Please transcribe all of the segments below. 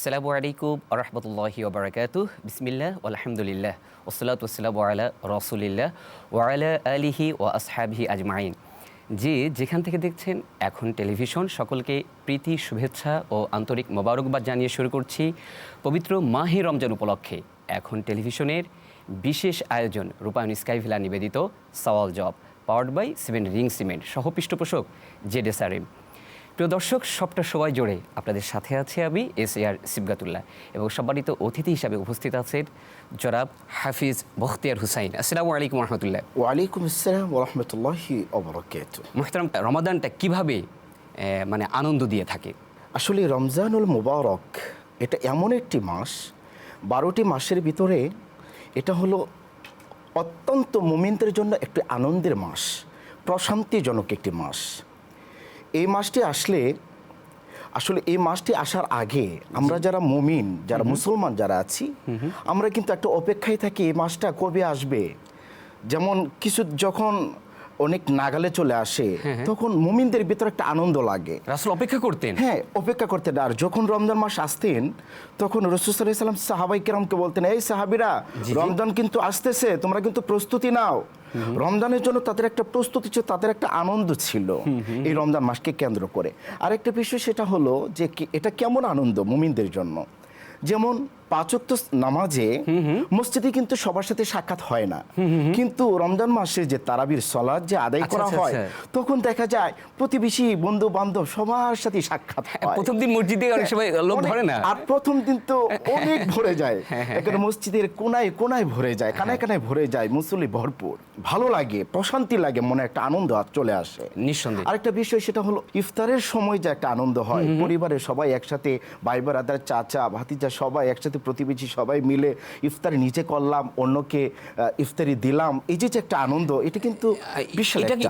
আসসালামু আলাইকুম ওয়া রাহমাতুল্লাহি ওয়া বারাকাতুহু বিসমিল্লাহ আলহামদুলিল্লাহ ওয়াসসালাতু ওয়াসসালামু আলা রাসূলিল্লাহ ওয়া আলা আলিহি ওয়া আসহাবিহি আজমাইন। যে যেখান থেকে দেখছেন এখন টেলিভিশন, সকলকে প্রীতি, শুভেচ্ছা ও আন্তরিক মোবারকবাদ জানিয়ে শুরু করছি পবিত্র মাহে রমজান উপলক্ষে এখন টেলিভিশনের বিশেষ আয়োজন রূপায়ণ স্কাই ভিলা নিবেদিত সওয়াল জব, পাওয়ার্ড বাই 7 রিং সিমেন্ট, সহ পৃষ্ঠপোষক জেডএসআরএম। প্রিয় দর্শক, সবটা সময় জুড়ে আপনাদের সাথে আছে আমি এসএআর সিবগাতুল্লাহ এবং সম্মানিত অতিথি হিসাবে উপস্থিত আছেন জনাব হাফিজ বখতিয়ার হুসাইন। আসসালামু আলাইকুম রহমতুল্লাহ। ওয়ালাইকুম আসসালাম ওয়া রাহমাতুল্লাহি ওয়া বারাকাতুহু। মুহতারাম, রমাদানটা কিভাবে আনন্দ দিয়ে থাকে? আসলে রমজানুল মুবারক এটা এমন একটি মাস, 12টি মাসের ভিতরে এটা হলো অত্যন্ত মুমিনদের জন্য একটি আনন্দের মাস, প্রশান্তিজনক একটি মাস। এই মাসটি আসলে এই মাসটি আসার আগে আমরা যারা মুমিন, যারা মুসলমান যারা আছি, আমরা কিন্তু একটা অপেক্ষায় থাকি এই মাসটা কবে আসবে। যেমন কিছু যখন অনেক নাগালে চলে আসে তখন মুমিনদের ভিতরে একটা আনন্দ লাগে। রাসূল অপেক্ষা করতেন? হ্যাঁ, অপেক্ষা করতেন। আর যখন রমজান মাস আসতেন তখন রাসূল সাল্লাল্লাহু আলাইহি ওয়াসাল্লাম সাহাবায়ে কেরামকে বলতেন, এই সাহাবীরা, রমজান কিন্তু আসতেছে, তোমরা কিন্তু প্রস্তুতি নাও। রমজানের জন্য তাদের একটা প্রস্তুতি ছিল, তাদের একটা আনন্দ ছিল এই রমজান মাসকে কেন্দ্র করে। আরেকটা বিষয় সেটা হলো যে এটা কেমন আনন্দ মুমিনদের জন্য। যেমন 5 ওয়াক্ত নামাজে মসজিদে কিন্তু সবার সাথে সাক্ষাৎ হয় না, কিন্তু রমজান মাসে যে তারাবির সালাত যে আদায় করা হয় তখন দেখা যায় প্রতিবেশী, বন্ধু বান্ধব সবার সাথে সাক্ষাৎ হয়। প্রথম দিন মসজিদে অনেক সময় লোক ধরে না, আর প্রথম দিন তো অনেক ভরে যায়, এখানে মসজিদের কোনায় কোনায় ভরে যায়, কানায় কানায় ভরে যায়, মুসল্লি ভরপুর। ভালো লাগে, প্রশান্তি লাগে, মনে একটা আনন্দ চলে আসে নিঃসন্দেহে। আরেকটা বিষয় সেটা হলো ইফতারের সময় যে একটা আনন্দ হয়, পরিবারের সবাই একসাথে, ভাই ব্রাদার, চাচা ভাতিজা সবাই একসাথে, প্রতিবেশী সবাই মিলে ইফতার নিজে করলাম, অন্যকে ইফতারি দিলাম, এই যে একটা আনন্দ, এটা কিন্তু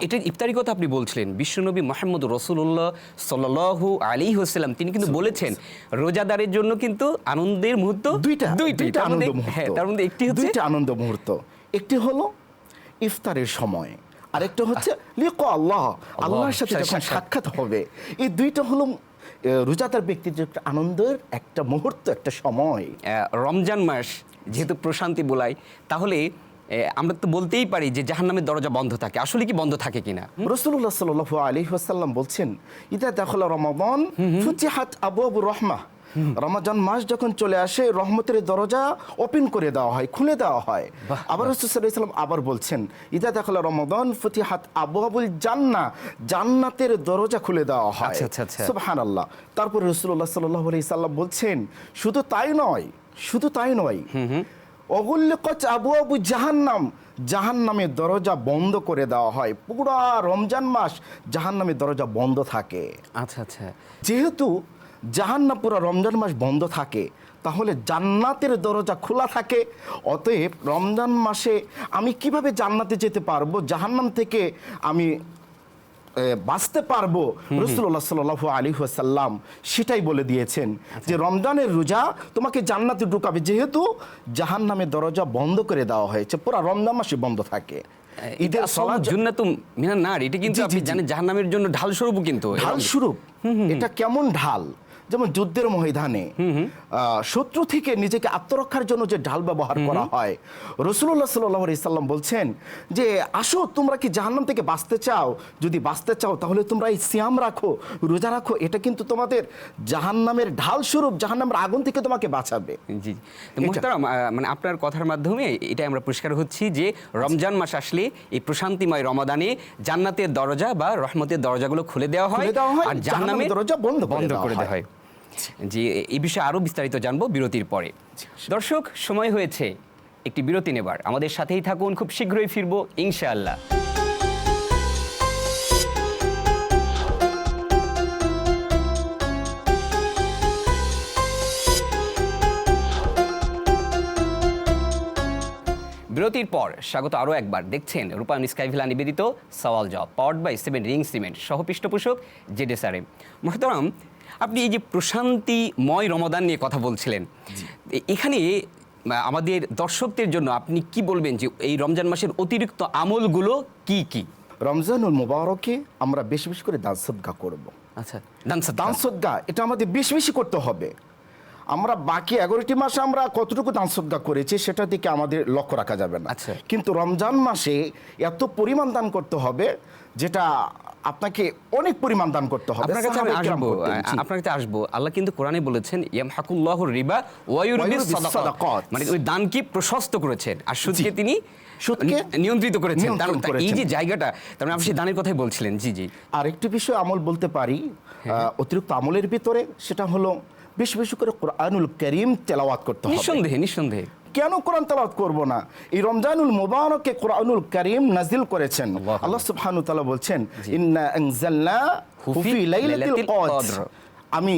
এটা ইফতারি কথা আপনি বলছিলেন। বিশ্বনবী মুহাম্মদ রাসূলুল্লাহ সাল্লাল্লাহু আলাইহি ওয়াসাল্লাম তিনি কিন্তু বলেছেন রোজাদারের জন্য কিন্তু আনন্দের মুহূর্ত দুইটা আনন্দ মুহূর্ত। হ্যাঁ, তার মধ্যে একটি হচ্ছে দুইটা আনন্দ মুহূর্ত, একটি হলো ইফতারের সময়, আরেকটা হচ্ছে লিকা আল্লাহ, আল্লাহর সাথে যখন সাক্ষাৎ হবে। এই দুইটা হলো রোজাদার ব্যক্তির যে একটা আনন্দের একটা মুহূর্ত, একটা সময়। রমজান মাস যেহেতু প্রশান্তি বোলায়, তাহলে আমরা তো বলতেই পারি যে জাহান্নামের দরজা বন্ধ থাকে। আসলে কি বন্ধ থাকে কিনা? রাসূলুল্লাহ সাল্লাল্লাহু আলাইহি ওয়াসাল্লাম বলছেন, ইদা দাখালা রমাদান ফুতিহাত আবওয়াবুর রাহমাহ। রমজান মাস যখন চলে আসে রহমতের দরজা ওপেন করে দেওয়া হয়, খুলে দেওয়া হয়। আবার রাসূল সাল্লাল্লাহু আলাইহি ওয়াসাল্লাম আবার বলছেন, ইদা দাখালা রমাদান ফুতিহাত আবওয়াবুল জান্নাহ, জান্নাতের দরজা খুলে দেওয়া হয়। সুবহানাল্লাহ। তারপর রাসূলুল্লাহ সাল্লাল্লাহু আলাইহি ওয়াসাল্লাম বলছেন, শুধু তাই নয় অগুল্লিকাত আবওয়াবু জাহান্নাম, জাহান্নামের দরজা বন্ধ করে দেওয়া হয়। পুরো রমজান মাস জাহান্নামের দরজা বন্ধ থাকে। আচ্ছা। যেহেতু জাহান্নাম পুরো রমজান মাস বন্ধ থাকে, তাহলে জান্নাতের দরজা খোলা থাকে। অতএব রমজান মাসে আমি কিভাবে জান্নাতে যেতে পারবো, জাহান্নাম থেকে আমি বাঁচতে পারবো, রাসূলুল্লাহ সাল্লাল্লাহু আলাইহি ওয়াসাল্লাম সেটাই বলে দিয়েছেন যে রমজানের রোজা তোমাকে জান্নাতে ঢুকাবে, যেহেতু জাহান্নামের দরজা বন্ধ করে দেওয়া হয়েছে, পুরো রমজান মাসে বন্ধ থাকে। ঈদের সালাত জান্নাতুম মিনান নার, এটা কিন্তু আপনি জানেন জাহান্নামের জন্য ঢাল স্বরূপ। কিন্তু ঢাল স্বরূপ এটা কেমন ঢাল? যেমন যুদ্ধের ময়দানে শত্রু থেকে নিজেকে আত্মরক্ষার জন্য যে ঢাল ব্যবহার করা হয়, রাসূলুল্লাহ সাল্লাল্লাহু আলাইহি ওয়াসাল্লাম বলছেন যে আসো, তোমরা কি জাহান্নাম থেকে বাঁচতে চাও? যদি বাঁচতে চাও তাহলে তোমরা এই সিয়াম রাখো, রোজা রাখো, এটা কিন্তু তোমাদের জাহান্নামের ঢাল স্বরূপ, জাহান্নামের আগুন থেকে তোমাকে বাঁচাবে। জি, মুহতারাম, মানে আপনার কথার মাধ্যমে এটা আমরা পরিষ্কার হচ্ছি যে রমজান মাস আসলে এই প্রশান্তিময় রমাদানে জান্নাতের দরজা বা রহমতের দরজাগুলো খুলে দেওয়া হয় আর জাহান্নামের দরজা বন্ধ করে দেওয়া হয়। জি, এই বিষয়ে আরও বিস্তারিত জানবো বিরতির পরে। দর্শক, সময় হয়েছে একটি বিরতি নেবার, আমাদের সাথেই থাকুন, খুব শীঘ্রই ফিরবো ইনশাআল্লাহ। বিরতির পর স্বাগত আরও একবার। দেখছেন রূপায়ণ স্কাই ভিলা নিবেদিত সওয়াল জব, পাওয়ার্ড বাই 7 রিং সিমেন্ট, সহ পৃষ্ঠপোষক জেডএসআরএম। মুহতারাম, আপনি এই যে প্রশান্তিময় রমাদান নিয়ে কথা বলছিলেন, এখানে আমাদের দর্শকদের জন্য আপনি কি বলবেন যে এই রমজান মাসের অতিরিক্ত আমলগুলো কি কি? রমজানুল মুবারকে আমরা বেশি বেশি করে দান সদকা করব। আচ্ছা, দান সদকা এটা আমাদের বেশি বেশি করতে হবে। আমরা বাকি 11টি মাসে আমরা কতটুকু দান সদকা করেছি সেটা দিকে আমাদের লক্ষ্য রাখা যাবে না। আচ্ছা। কিন্তু রমজান মাসে এত পরিমাণ দান করতে হবে যেটা আপনাকে অনেক পরিমাণ দান করতে হবে। আপনার কাছে আমি সাহাবায়ে কেরাম আসবো, করতেন, জি। আপনার কাছে আসবো। আল্লাহ কিন্তু কোরআনে বলেছেন ইয়ামহাকুল্লাহুর রিবা ওয়া ইউরবিস সাদাকাত, মানে ওই দানকে প্রশস্ত করেছেন আর সুদকে তিনি নিয়ন্ত্রিত করেছেন। এই যে জায়গাটা, তার মানে আপনি সেই দানের কথাই বলছিলেন। জি জি। আরেকটি বিষয় আমল বলতে পারি অতিরিক্ত আমলের ভিতরে, সেটা হলো বেশি বেশি করে কোরআনুল কারীম তেলাওয়াত করতে হবে। নিঃসন্দেহে নিঃসন্দেহে। কেন কোরআন তেলাওয়াত করব না? এই রমজানুল মুবারকে কোরআনুল কারীম নাজিল করেছেন। আল্লাহ সুবহানাহু ওয়া তাআলা বলছেন ইন্না আনজালনাহু ফি লাইলাতিল কদর, আমি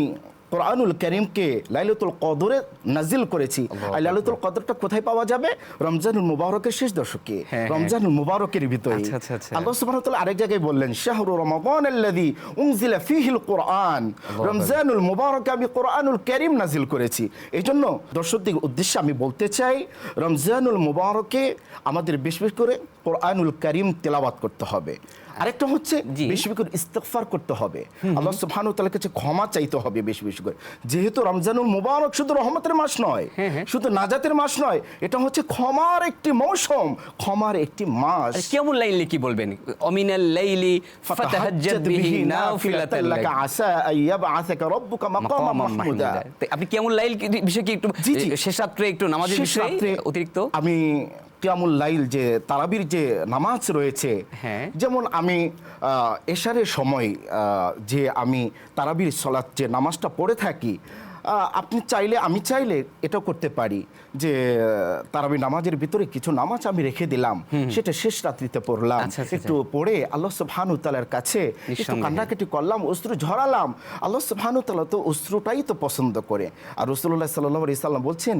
কোরআনুল কারীমকে লাইলাতুল কদরে নাজিল করেছি। আর লাইলাতুল কদরটা কোথায় পাওয়া যাবে? রমজানুল মুবারকের শেষ দশকে, রমজানুল মুবারকের ভিতরে। আল্লাহ সুবহানাহু ওয়া তাআলা আরেক জায়গায় বললেন শাহরু রমাদানাল্লাযী উনজিলা ফীহিল কুরআন, রমজানুল মুবারকে আমি কোরআনুল কারীম নাজিল করেছি। এইজন্য দর্শকদের উদ্দেশ্যে আমি বলতে চাই, রমজানুল মুবারকে আমাদের বেশি বেশি করে কোরআনুল কারীম তেলাওয়াত করতে হবে। আরেকটা হচ্ছে বেশি বেশি করে ইস্তিগফার করতে হবে, আল্লাহ সুবহানাহু ওয়া তাআলার কাছে ক্ষমা চাইতে হবে বেশি বেশি করে। যেহেতু রমজানুল মুবারক শুধু রহমতের মাস নয়, শুধু নাজাতের মাস নয়, এটা হচ্ছে ক্ষমার একটি মৌসুম, ক্ষমার একটি মাস। কিয়ামুল লাইলি কি বলবেন? অমিনাল লাইলি ফাতাহাজ্জাদ বিহি নাফিলাতান লাকা আসা আইয়াবআসাকা রাব্বুকা মাকামান মাহমুদা। আপনি কিয়ামুল লাইল বিষয়ে কি একটু শেষ রাত্রে একটু নামাজের বিষয়ে অতিরিক্ত আমি কিয়ামুল লাইল যে তারাবির যে নামাজ রয়েছে, যেমন আমি এশারের সময় যে আমি তারাবির সালাত যে নামাজটা পড়ে থাকি, আপনি চাইলে আমি চাইলে এটাও করতে পারি যে তারাবি নামাজের ভিতরে কিছু নামাজ আমি রেখে দিলাম, সেটা শেষ রাত্রিতে পড়লাম, একটু পড়ে আল্লাহ সুবহানাহু ওয়া তাআলার কাছে একটু কান্নাকাটি করলাম, অশ্রু ঝরালাম। আল্লাহ সুবহানাহু ওয়া তাআলা তো অশ্রুটাই তো পছন্দ করে। আর রাসূলুল্লাহ সাল্লাল্লাহু আলাইহি সাল্লাম বলছেন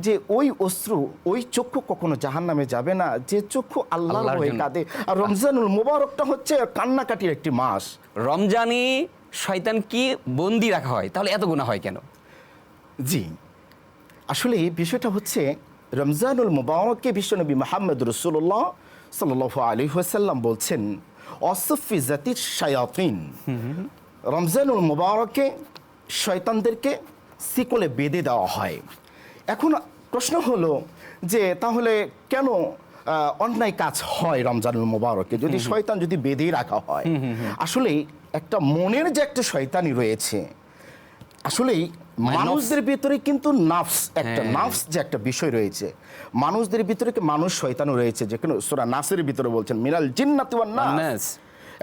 যে ওই অশ্রু, ওই চক্ষু কখনো জাহান্নামে যাবে না যে চক্ষু আল্লাহর ভয়ে কাঁদে। আর রমজানুল মুবারকটা হচ্ছে কান্নাকাটির একটি মাস। রমজানে শয়তান কি বন্দি রাখা হয়, তাহলে এত গুনাহ হয় কেন? জি, আসলে এই বিষয়টা হচ্ছে রমজানুল মুবারককে বিশ্বনবী মুহাম্মদ রাসূলুল্লাহ সাল্লাল্লাহু আলাইহি ওয়াসাল্লাম বলছেন অসফি জাতির শায়াতিন, রমজানুল মুবারকে শয়তানদেরকে শিকলে বেঁধে দেওয়া হয়। এখন প্রশ্ন হলো যে তাহলে কেন অন্যায় কাজ হয় রমজানুল মুবারকে যদি শয়তান যদি বেঁধেই রাখা হয়? আসলে একটা মনের যে একটা শয়তানি রয়েছে, আসলেই মানুষদের ভিতরে কিন্তু নাফস, একটা নাফস যে একটা বিষয় রয়েছে, মানুষদের ভিতরে মানুষ শয়তানও রয়েছে, যেখানে সূরা নাসের ভিতরে বলছেন মিনাল জিন্নাতি ওয়ান নাস,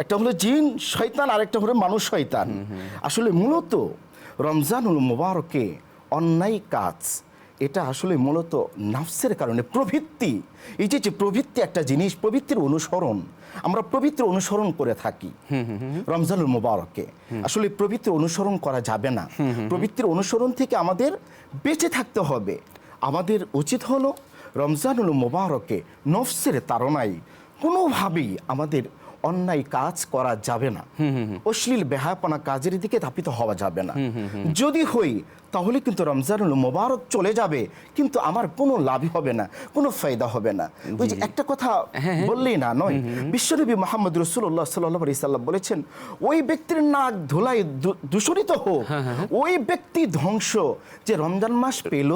একটা হলো জিন শয়তান আর একটা হলো মানুষ শয়তান। আসলে মূলত রমজানুল মুবারকে অন্যায় কাজ এটা আসলে মূলত নাফসের কারণে, প্রবৃত্তি, এই যে প্রবৃত্তি একটা জিনিস, প্রবৃত্তির অনুসরণ, আমরা প্রবৃত্তির অনুসরণ করে থাকি রমজানুল মুবারকে। আসলে প্রবৃত্তির অনুসরণ করা যাবে না, প্রবৃত্তির অনুসরণ থেকে আমাদের বেঁচে থাকতে হবে। আমাদের উচিত হলো রমজানুল মুবারকে নফসের তাড়নায় কোনোভাবেই আমাদের অন্যায় কাজ করা যাবে না, অশ্লীল বেহায়াপনা কাজের দিকে ধাপিত হওয়া যাবে না। যদি হই তাহলে কিন্তু রমজানুল মুবারক চলে যাবে, কিন্তু আমার কোনো লাভই হবে না, কোনো ফায়দা হবে না। ওই যে একটা কথা বললেই না নয়, বিশ্বনবী মুহাম্মদ রাসূলুল্লাহ সাল্লাল্লাহু আলাইহি সাল্লাম বলেছেন ওই ব্যক্তির নাক ধুলায় দূষিত হোক, ওই ব্যক্তি ধ্বংস যে রমজান মাস পেল,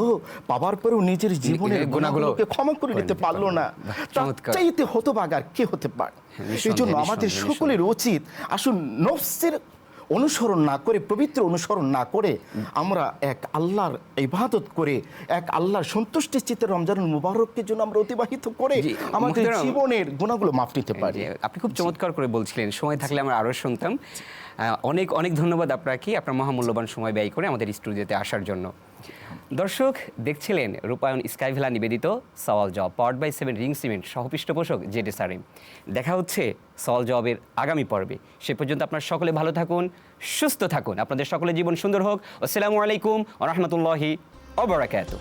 পাবার পরেও নিজের জীবনের গুনাহগুলোকে ক্ষমা করে নিতে পারলো না। তার চাইতে হতভাগা কে হতে পারে? এই জন্য আমাদের সকলের উচিত আসুন নফসের অনুসরণ না করে, পবিত্র অনুসরণ না করে, আমরা এক আল্লাহর ইবাদত করে, এক আল্লাহর সন্তুষ্টির চিত্তে রমজানুল মুবারকের জন্য আমরা অতিবাহিত করে আমাদের জীবনের গুনাহগুলো মাফ নিতে পারি। আপনি খুব চমৎকার করে বলছিলেন, সময় থাকলে আমরা আরও শুনতাম। অনেক অনেক ধন্যবাদ আপনাকে, আপনার মহামূল্যবান সময় ব্যয় করে আমাদের স্টুডিওতে আসার জন্য। দর্শক দেখছিলেন রূপায়ণ স্কাইভেলা নিবেদিত সওয়াল জবাব, powered by 7 ring cement, সহপৃষ্ঠপোষক ZSRM. দেখা হচ্ছে সওয়াল জবাবের আগামী পর্বে। সে পর্যন্ত আপনারা সকলে ভালো থাকুন, সুস্থ থাকুন, আপনাদের সকলের জীবন সুন্দর হোক। আসসালামু আলাইকুম ওয়া রাহমাতুল্লাহি ওয়া বারাকাতুহু।